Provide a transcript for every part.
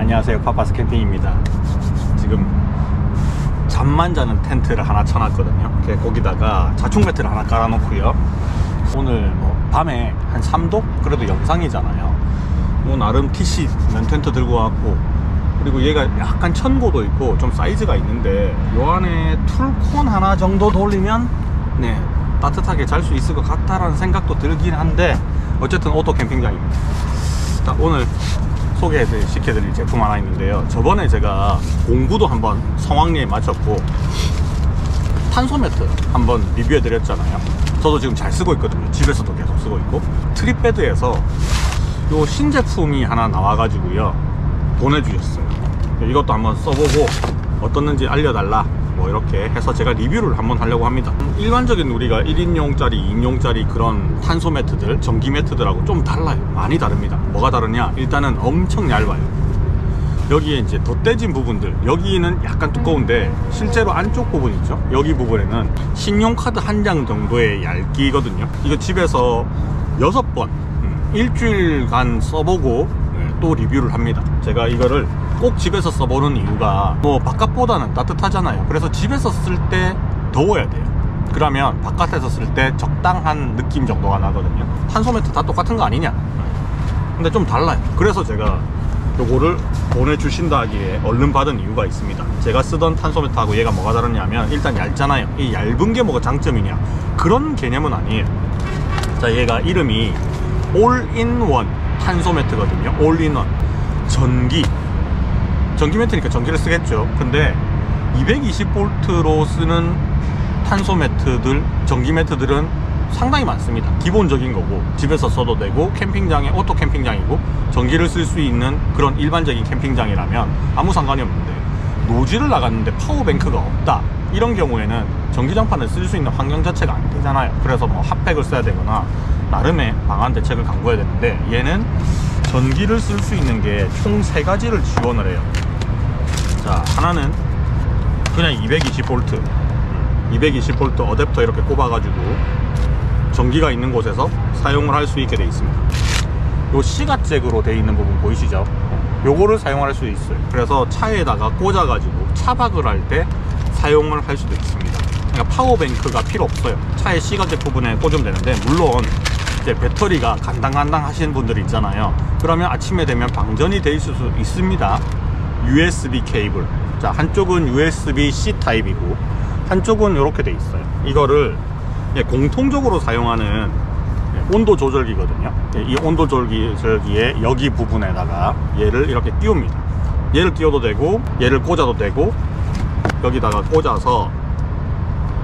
안녕하세요, 파파스 캠핑입니다. 지금 잠만 자는 텐트를 하나 쳐놨거든요. 거기다가 자충 매트를 하나 깔아놓고요. 오늘 뭐 밤에 한 3도? 그래도 영상이잖아요. 뭐 나름 TC 면 텐트 들고 왔고, 그리고 얘가 약간 천고도 있고 좀 사이즈가 있는데 요 안에 툴콘 하나 정도 돌리면 네 따뜻하게 잘 수 있을 것 같다라는 생각도 들긴 한데, 어쨌든 오토 캠핑장입니다. 자, 오늘 소개시켜드릴 제품 하나 있는데요. 저번에 제가 공구도 한번 성황리에 마쳤고 탄소 매트 한번 리뷰해드렸잖아요. 저도 지금 잘 쓰고 있거든요. 집에서도 계속 쓰고 있고, 트립베드에서 요 신제품이 하나 나와가지고요 보내주셨어요. 이것도 한번 써보고 어떻는지 알려달라 뭐 이렇게 해서 제가 리뷰를 한번 하려고 합니다. 일반적인 우리가 1인용짜리 2인용짜리 그런 탄소 매트들, 전기 매트들하고 좀 달라요. 많이 다릅니다. 뭐가 다르냐, 일단은 엄청 얇아요. 여기에 이제 덧대진 부분들, 여기는 약간 두꺼운데 실제로 안쪽 부분 있죠, 여기 부분에는 신용카드 한 장 정도의 얇기거든요. 이거 집에서 6번 일주일간 써보고 또 리뷰를 합니다. 제가 이거를 꼭 집에서 써보는 이유가 뭐 바깥보다는 따뜻하잖아요. 그래서 집에서 쓸 때 더워야 돼요. 그러면 바깥에서 쓸 때 적당한 느낌 정도가 나거든요. 탄소 매트 다 똑같은 거 아니냐, 근데 좀 달라요. 그래서 제가 요거를 보내주신다기에 얼른 받은 이유가 있습니다. 제가 쓰던 탄소 매트하고 얘가 뭐가 다르냐면, 일단 얇잖아요. 이 얇은 게 뭐가 장점이냐, 그런 개념은 아니에요. 자, 얘가 이름이 올인원 탄소 매트거든요. 올인원. 전기 매트니까 전기를 쓰겠죠. 근데 220V로 쓰는 탄소 매트들, 전기 매트들은 상당히 많습니다. 기본적인 거고 집에서 써도 되고, 캠핑장에 오토 캠핑장이고 전기를 쓸 수 있는 그런 일반적인 캠핑장이라면 아무 상관이 없는데, 노지를 나갔는데 파워뱅크가 없다, 이런 경우에는 전기장판을 쓸 수 있는 환경 자체가 안 되잖아요. 그래서 뭐 핫팩을 써야 되거나 나름의 방안 대책을 강구해야 되는데, 얘는 전기를 쓸 수 있는 게 총 3가지를 지원을 해요. 자, 하나는 그냥 220V 220V 어댑터 이렇게 꼽아가지고 전기가 있는 곳에서 사용을 할 수 있게 되어 있습니다. 요 C가잭으로 되어 있는 부분 보이시죠? 요거를 사용할 수 있어요. 그래서 차에다가 꽂아가지고 차박을 할 때 사용을 할 수도 있습니다. 그러니까 파워뱅크가 필요 없어요. 차의 C가잭 부분에 꽂으면 되는데, 물론 이제 배터리가 간당간당 하시는 분들이 있잖아요. 그러면 아침에 되면 방전이 돼 있을 수 있습니다. USB 케이블, 자, 한쪽은 USB-C 타입이고 한쪽은 이렇게 돼 있어요. 이거를 공통적으로 사용하는 온도 조절기거든요. 이 온도 조절기에 여기 부분에다가 얘를 이렇게 띄웁니다. 얘를 띄워도 되고 얘를 꽂아도 되고, 여기다가 꽂아서,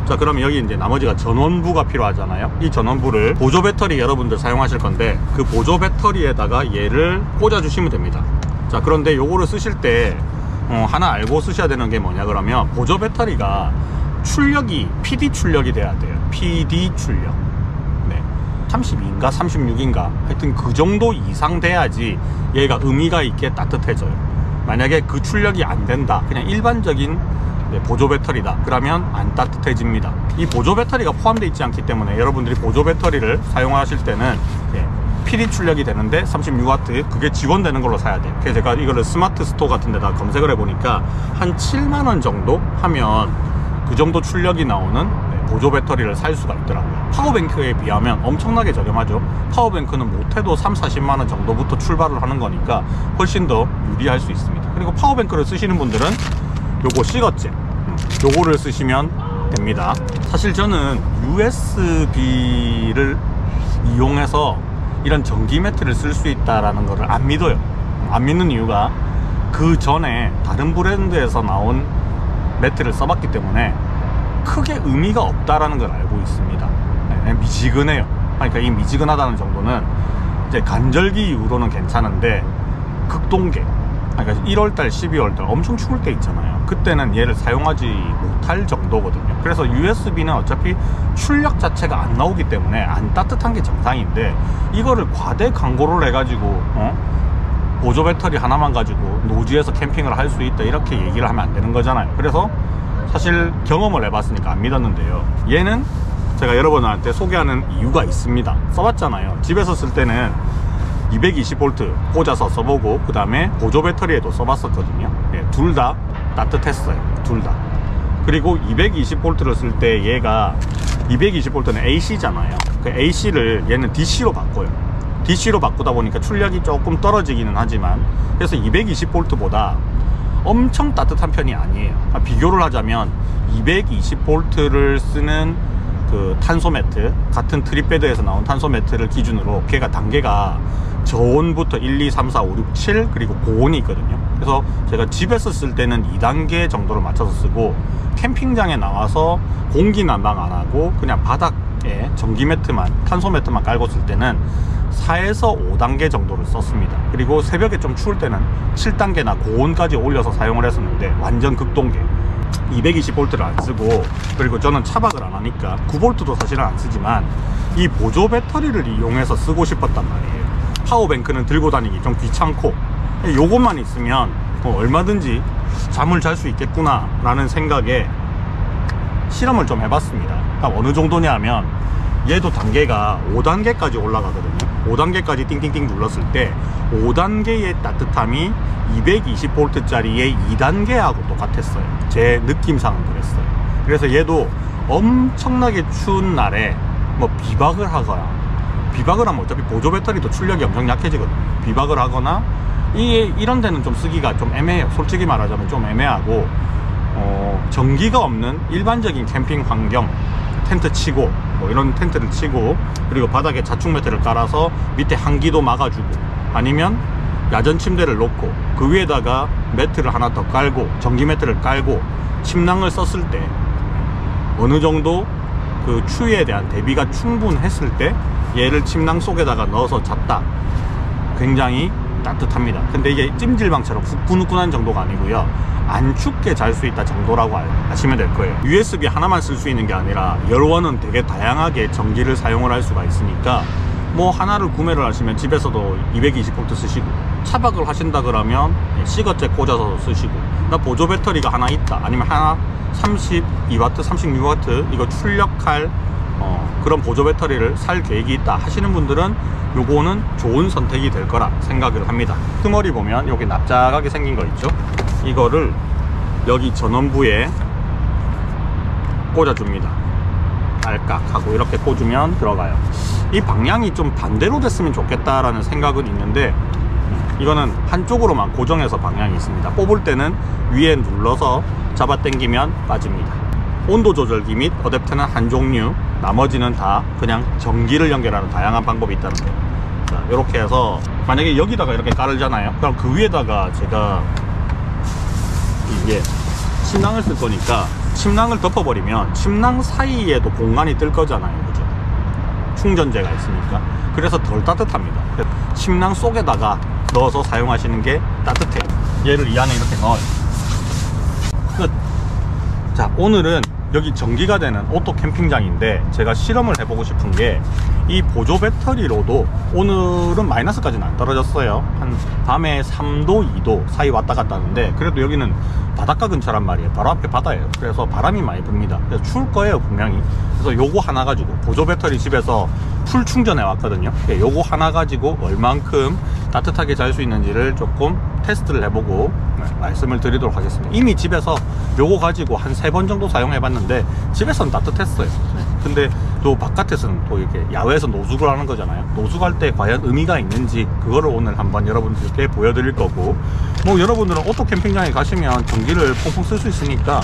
자, 그러면 여기 이제 나머지가 전원부가 필요하잖아요. 이 전원부를 보조 배터리 여러분들 사용하실 건데, 그 보조 배터리에다가 얘를 꽂아 주시면 됩니다. 자, 그런데 요거를 쓰실 때 하나 알고 쓰셔야 되는 게 뭐냐 그러면, 보조 배터리가 출력이 PD 출력이 돼야 돼요. PD 출력. 네, 32인가 36인가 하여튼 그 정도 이상 돼야지 얘가 의미가 있게 따뜻해져요. 만약에 그 출력이 안 된다, 그냥 일반적인 보조 배터리다, 그러면 안 따뜻해집니다. 이 보조 배터리가 포함되어 있지 않기 때문에 여러분들이 보조 배터리를 사용하실 때는 PD 출력이 되는데 36W 그게 지원되는 걸로 사야 돼요. 그래서 제가 이거를 스마트 스토어 같은 데다 검색을 해보니까 한 7만원 정도 하면 그 정도 출력이 나오는 보조 배터리를 살 수가 있더라고요. 파워뱅크에 비하면 엄청나게 저렴하죠. 파워뱅크는 못해도 30-40만원 정도부터 출발을 하는 거니까 훨씬 더 유리할 수 있습니다. 그리고 파워뱅크를 쓰시는 분들은 요거 C가잭, 요거를 쓰시면 됩니다. 사실 저는 USB를 이용해서 이런 전기 매트를 쓸 수 있다라는 거를 안 믿어요. 안 믿는 이유가, 그 전에 다른 브랜드에서 나온 매트를 써봤기 때문에 크게 의미가 없다라는 걸 알고 있습니다. 미지근해요. 그러니까 이 미지근하다는 정도는 이제 간절기 이후로는 괜찮은데, 극동계, 그러니까 1월달, 12월달 엄청 추울 때 있잖아요. 그때는 얘를 사용하지 못할 정도거든요. 그래서 USB는 어차피 출력 자체가 안 나오기 때문에 안 따뜻한 게 정상인데, 이거를 과대 광고를 해가지고 보조 배터리 하나만 가지고 노지에서 캠핑을 할 수 있다, 이렇게 얘기를 하면 안 되는 거잖아요. 그래서 사실 경험을 해봤으니까 안 믿었는데요, 얘는 제가 여러분한테 소개하는 이유가 있습니다. 써봤잖아요. 집에서 쓸 때는 220V 꽂아서 써보고 그 다음에 보조 배터리에도 써봤었거든요. 예, 둘 다 따뜻했어요. 둘 다. 그리고 220V를 쓸 때 얘가 220V는 AC잖아요. 그 AC를 얘는 DC로 바꿔요. DC로 바꾸다 보니까 출력이 조금 떨어지기는 하지만, 그래서 220V보다 엄청 따뜻한 편이 아니에요. 비교를 하자면 220V를 쓰는 그 탄소 매트, 같은 트립베드에서 나온 탄소 매트를 기준으로 걔가 단계가 저온부터 1, 2, 3, 4, 5, 6, 7 그리고 고온이 있거든요. 그래서 제가 집에서 쓸 때는 2단계 정도를 맞춰서 쓰고, 캠핑장에 나와서 공기 난방 안 하고 그냥 바닥에 전기 매트만, 탄소 매트만 깔고 쓸 때는 4에서 5단계 정도를 썼습니다. 그리고 새벽에 좀 추울 때는 7단계나 고온까지 올려서 사용을 했었는데, 완전 극동계 220V를 안 쓰고, 그리고 저는 차박을 안 하니까 9V도 사실은 안 쓰지만 이 보조 배터리를 이용해서 쓰고 싶었단 말이에요. 파워뱅크는 들고 다니기 좀 귀찮고, 요것만 있으면 얼마든지 잠을 잘 수 있겠구나 라는 생각에 실험을 좀 해봤습니다. 그러니까 어느 정도냐 하면, 얘도 단계가 5단계까지 올라가거든요. 5단계까지 띵띵띵 눌렀을 때 5단계의 따뜻함이 220V 짜리의 2단계하고 똑같았어요. 제 느낌상은 그랬어요. 그래서 얘도 엄청나게 추운 날에 뭐 비박을 하거나, 비박을 하면 어차피 보조 배터리도 출력이 엄청 약해지거든요. 비박을 하거나 이런 데는 좀 쓰기가 좀 애매해요. 솔직히 말하자면 좀 애매하고, 전기가 없는 일반적인 캠핑 환경, 텐트 치고 뭐 이런 텐트를 치고, 그리고 바닥에 자충 매트를 깔아서 밑에 한기도 막아주고, 아니면 야전 침대를 놓고 그 위에다가 매트를 하나 더 깔고 전기 매트를 깔고 침낭을 썼을 때 어느 정도 그 추위에 대한 대비가 충분했을 때 얘를 침낭 속에다가 넣어서 잤다. 굉장히 따뜻합니다. 근데 이게 찜질방처럼 후끈후끈한 정도가 아니고요, 안 춥게 잘 수 있다 정도라고 아시면 될 거예요. USB 하나만 쓸 수 있는 게 아니라 열원은 되게 다양하게 전기를 사용을 할 수가 있으니까, 뭐 하나를 구매를 하시면 집에서도 220V 쓰시고, 차박을 하신다 그러면 시거째 꽂아서 쓰시고, 나 보조 배터리가 하나 있다, 아니면 하나 32W, 36W 이거 출력할 그런 보조 배터리를 살 계획이 있다 하시는 분들은 요거는 좋은 선택이 될 거라 생각을 합니다. 끄머리 보면 여기 납작하게 생긴 거 있죠? 이거를 여기 전원부에 꽂아줍니다. 알깍 하고 이렇게 꽂으면 들어가요. 이 방향이 좀 반대로 됐으면 좋겠다라는 생각은 있는데, 이거는 한쪽으로만 고정해서 방향이 있습니다. 뽑을 때는 위에 눌러서 잡아 당기면 빠집니다. 온도 조절기 및 어댑터는 한 종류, 나머지는 다 그냥 전기를 연결하는 다양한 방법이 있다는 거예요. 자, 이렇게 해서 만약에 여기다가 이렇게 깔잖아요. 그럼 그 위에다가 제가 이게 침낭을 쓸 거니까 침낭을 덮어버리면 침낭 사이에도 공간이 뜰 거잖아요. 그죠? 충전재가 있으니까. 그래서 덜 따뜻합니다. 침낭 속에다가 넣어서 사용하시는 게 따뜻해요. 얘를 이 안에 이렇게 넣어요. 끝. 자, 오늘은 여기 전기가 되는 오토 캠핑장인데, 제가 실험을 해보고 싶은 게, 이 보조 배터리로도 오늘은 마이너스까지는 안 떨어졌어요. 한 밤에 3도, 2도 사이 왔다 갔다 하는데, 그래도 여기는 바닷가 근처란 말이에요. 바로 앞에 바다예요. 그래서 바람이 많이 붑니다. 그래서 추울 거예요, 분명히. 그래서 요거 하나 가지고, 보조 배터리 집에서 풀 충전해 왔거든요. 요거 하나 가지고 얼만큼 따뜻하게 잘 수 있는지를 조금 테스트를 해보고 말씀을 드리도록 하겠습니다. 이미 집에서 요거 가지고 한 3번 정도 사용해 봤는데 집에서는 따뜻했어요. 근데 또 바깥에서는 또 이렇게 야외에서 노숙을 하는 거잖아요. 노숙할 때 과연 의미가 있는지, 그거를 오늘 한번 여러분들께 보여드릴 거고, 뭐 여러분들은 오토 캠핑장에 가시면 전기를 퐁퐁 쓸 수 있으니까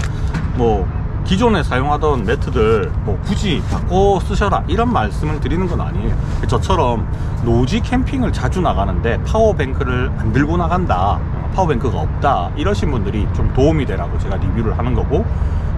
뭐 기존에 사용하던 매트들 뭐 굳이 바꿔 쓰셔라 이런 말씀을 드리는 건 아니에요. 저처럼 노지 캠핑을 자주 나가는데 파워뱅크를 안 들고 나간다, 파워뱅크가 없다 이러신 분들이 좀 도움이 되라고 제가 리뷰를 하는 거고,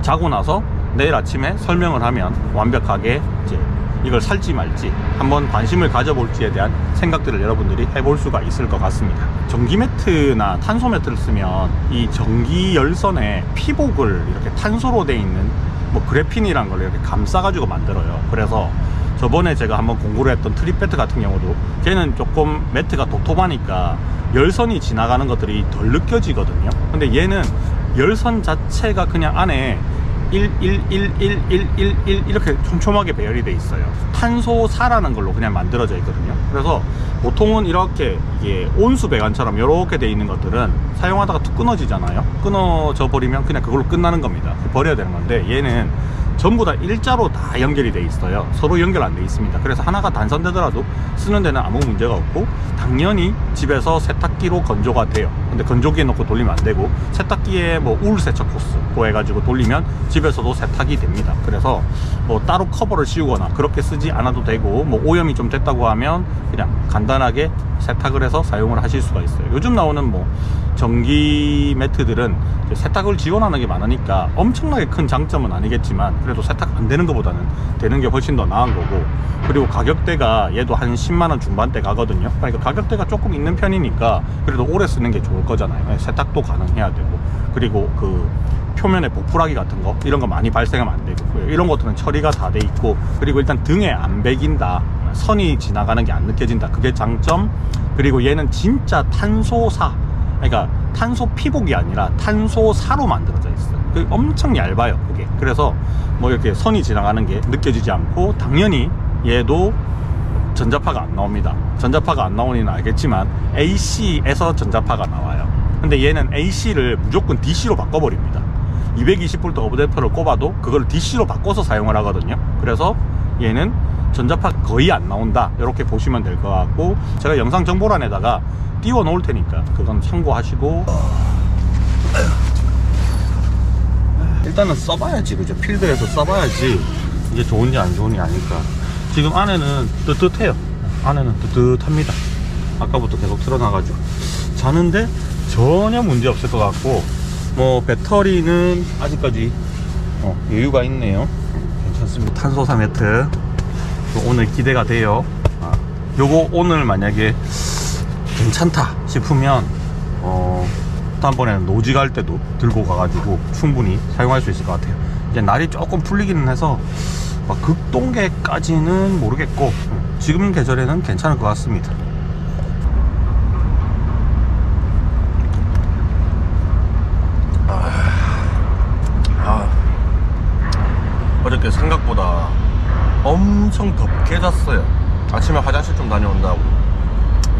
자고 나서 내일 아침에 설명을 하면 완벽하게 이제 이걸 살지 말지 한번 관심을 가져볼지에 대한 생각들을 여러분들이 해볼 수가 있을 것 같습니다. 전기 매트나 탄소 매트를 쓰면 이 전기 열선에 피복을 이렇게 탄소로 돼 있는 뭐 그래핀이란 걸 이렇게 감싸 가지고 만들어요. 그래서 저번에 제가 한번 공구를 했던 트립배트 같은 경우도 걔는 조금 매트가 도톰하니까 열선이 지나가는 것들이 덜 느껴지거든요. 근데 얘는 열선 자체가 그냥 안에 1111111 이렇게 촘촘하게 배열이 돼 있어요. 탄소사라는 걸로 그냥 만들어져 있거든요. 그래서 보통은 이렇게 이게 온수 배관처럼 이렇게 돼 있는 것들은 사용하다가 툭 끊어지잖아요. 끊어져 버리면 그냥 그걸로 끝나는 겁니다. 버려야 되는 건데, 얘는 전부 다 일자로 다 연결이 돼 있어요. 서로 연결 안 돼 있습니다. 그래서 하나가 단선되더라도 쓰는 데는 아무 문제가 없고, 당연히 집에서 세탁기로 건조가 돼요. 근데 건조기에 넣고 돌리면 안 되고, 세탁기에 뭐 울 세척 호스 고 해가지고 돌리면 집에서도 세탁이 됩니다. 그래서 뭐 따로 커버를 씌우거나 그렇게 쓰지 않아도 되고, 뭐 오염이 좀 됐다고 하면 그냥 간단하게 세탁을 해서 사용을 하실 수가 있어요. 요즘 나오는 뭐 전기 매트들은 세탁을 지원하는 게 많으니까 엄청나게 큰 장점은 아니겠지만, 그래도 세탁 안 되는 것보다는 되는 게 훨씬 더 나은 거고, 그리고 가격대가 얘도 한 10만원 중반대 가거든요. 그러니까 가격대가 조금 있는 편이니까 그래도 오래 쓰는 게 좋을 거잖아요. 세탁도 가능해야 되고, 그리고 그 표면에 보풀하기 같은 거 이런 거 많이 발생하면 안 되고, 이런 것들은 처리가 다 돼 있고, 그리고 일단 등에 안 배긴다, 선이 지나가는 게 안 느껴진다, 그게 장점. 그리고 얘는 진짜 탄소사, 그러니까 탄소 피복이 아니라 탄소사로 만들어져 있어요. 엄청 얇아요, 그게. 그래서 뭐 이렇게 선이 지나가는 게 느껴지지 않고, 당연히 얘도 전자파가 안 나옵니다. 전자파가 안 나오니는 알겠지만 AC에서 전자파가 나와요. 근데 얘는 AC를 무조건 DC로 바꿔버립니다. 220V 어댑터를 꼽아도 그걸 DC로 바꿔서 사용을 하거든요. 그래서 얘는 전자파 거의 안 나온다, 이렇게 보시면 될 것 같고, 제가 영상 정보란에다가 띄워 놓을 테니까 그건 참고하시고. 일단은 써봐야지, 그죠? 필드에서 써봐야지 이게 좋은지 안 좋은지 아니까. 지금 안에는 뜨뜻해요. 안에는 뜨뜻합니다. 아까부터 계속 틀어놔가지고 자는데 전혀 문제 없을 것 같고, 뭐 배터리는 아직까지 여유가 있네요. 괜찮습니다. 탄소사 매트 오늘 기대가 돼요. 요거 오늘 만약에 괜찮다 싶으면 다음번에는 노지 갈 때도 들고 가가지고 충분히 사용할 수 있을 것 같아요. 이제 날이 조금 풀리기는 해서 극동계까지는 모르겠고, 지금 계절에는 괜찮을 것 같습니다. 어저께 생각보다 엄청 덥게 잤어요. 아침에 화장실 좀 다녀온다고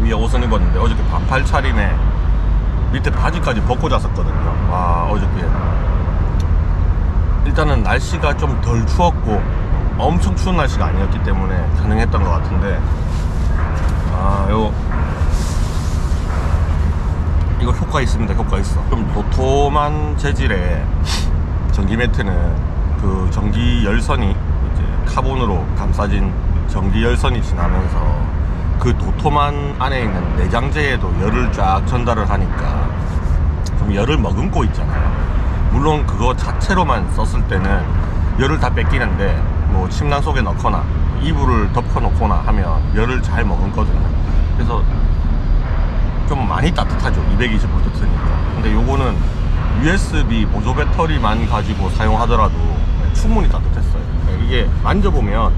위에 옷은 입었는데, 어저께 반팔 차림에 밑에 바지까지 벗고 잤었거든요. 와, 어저께 일단은 날씨가 좀 덜 추웠고 엄청 추운 날씨가 아니었기 때문에 가능했던 것 같은데, 이거 효과 있습니다. 효과 있어. 좀 도톰한 재질의 전기 매트는 그 전기 열선이 이제 카본으로 감싸진 전기 열선이 지나면서 그 도톰한 안에 있는 내장재에도 열을 쫙 전달을 하니까 좀 열을 머금고 있잖아요. 물론 그거 자체로만 썼을 때는 열을 다 뺏기는데, 뭐 침낭 속에 넣거나 이불을 덮어 놓거나 하면 열을 잘 머금거든요. 그래서 좀 많이 따뜻하죠, 220V 트니까. 근데 요거는 USB 보조 배터리만 가지고 사용하더라도 충분히 따뜻했어요. 이게 만져보면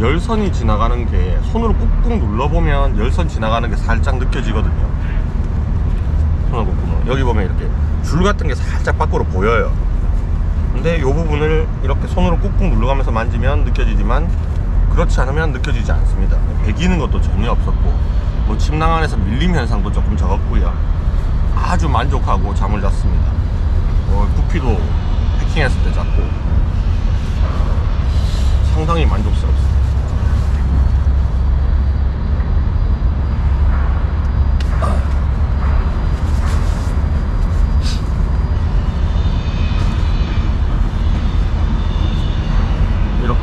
열선이 지나가는 게, 손으로 꾹꾹 눌러보면 열선 지나가는 게 살짝 느껴지거든요. 손으로 꾹꾹 여기 보면 이렇게 줄 같은 게 살짝 밖으로 보여요. 근데 이 부분을 이렇게 손으로 꾹꾹 눌러가면서 만지면 느껴지지만, 그렇지 않으면 느껴지지 않습니다. 배기는 것도 전혀 없었고, 뭐 침낭 안에서 밀림 현상도 조금 적었고요. 아주 만족하고 잠을 잤습니다. 부피도 패킹했을 때 잤고 상당히 만족스럽습니다.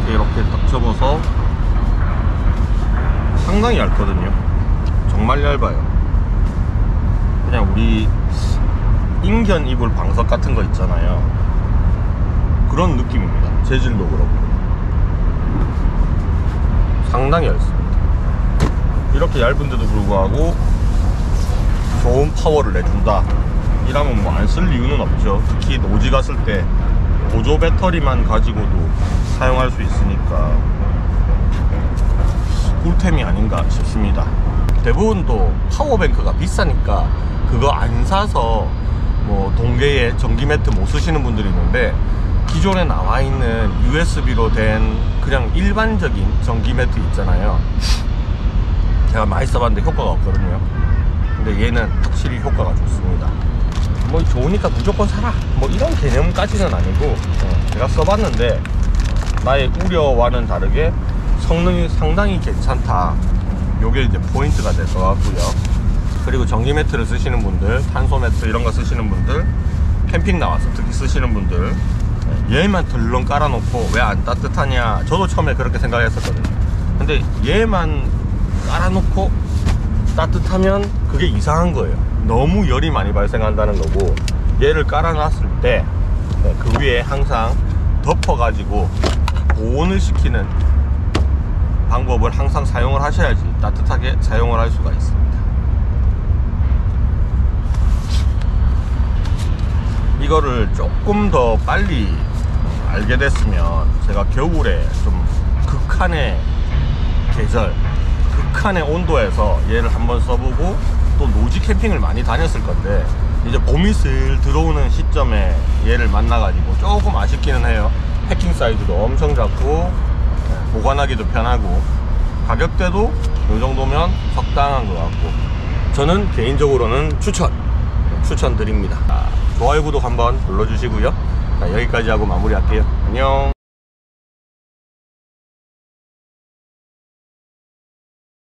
이렇게 딱 접어서 상당히 얇거든요. 정말 얇아요. 그냥 우리 인견 이불 방석 같은 거 있잖아요, 그런 느낌입니다. 재질도 그렇고 상당히 얇습니다. 이렇게 얇은데도 불구하고 좋은 파워를 내준다 이라면 뭐 안 쓸 이유는 없죠. 특히 노지 갔을 때 보조 배터리만 가지고도 사용할 수 있으니까 꿀템이 아닌가 싶습니다. 대부분 또 파워뱅크가 비싸니까 그거 안 사서 뭐 동계에 전기 매트 못 쓰시는 분들이 있는데, 기존에 나와 있는 USB로 된 그냥 일반적인 전기 매트 있잖아요. 제가 많이 써봤는데 효과가 없거든요. 근데 얘는 확실히 효과가 좋습니다. 뭐 좋으니까 무조건 사라 뭐 이런 개념까지는 아니고 제가 써봤는데 나의 우려와는 다르게 성능이 상당히 괜찮다. 요게 이제 포인트가 될 것 같고요. 그리고 전기 매트를 쓰시는 분들, 탄소 매트 이런 거 쓰시는 분들, 캠핑 나와서 특히 쓰시는 분들, 얘만 덜렁 깔아놓고 왜 안 따뜻하냐, 저도 처음에 그렇게 생각했었거든요. 근데 얘만 깔아놓고 따뜻하면 그게 이상한 거예요. 너무 열이 많이 발생한다는 거고, 얘를 깔아놨을 때 그 위에 항상 덮어가지고 보온을 시키는 방법을 항상 사용을 하셔야지 따뜻하게 사용을 할 수가 있습니다. 이거를 조금 더 빨리 알게 됐으면 제가 겨울에 좀 극한의 계절, 극한의 온도에서 얘를 한번 써보고 또 노지 캠핑을 많이 다녔을 건데, 이제 봄이 슬 들어오는 시점에 얘를 만나가지고 조금 아쉽기는 해요. 패킹 사이즈도 엄청 작고 보관하기도 편하고 가격대도 이 정도면 적당한 것 같고, 저는 개인적으로는 추천드립니다. 좋아요, 구독 한번 눌러주시고요. 여기까지 하고 마무리할게요. 안녕.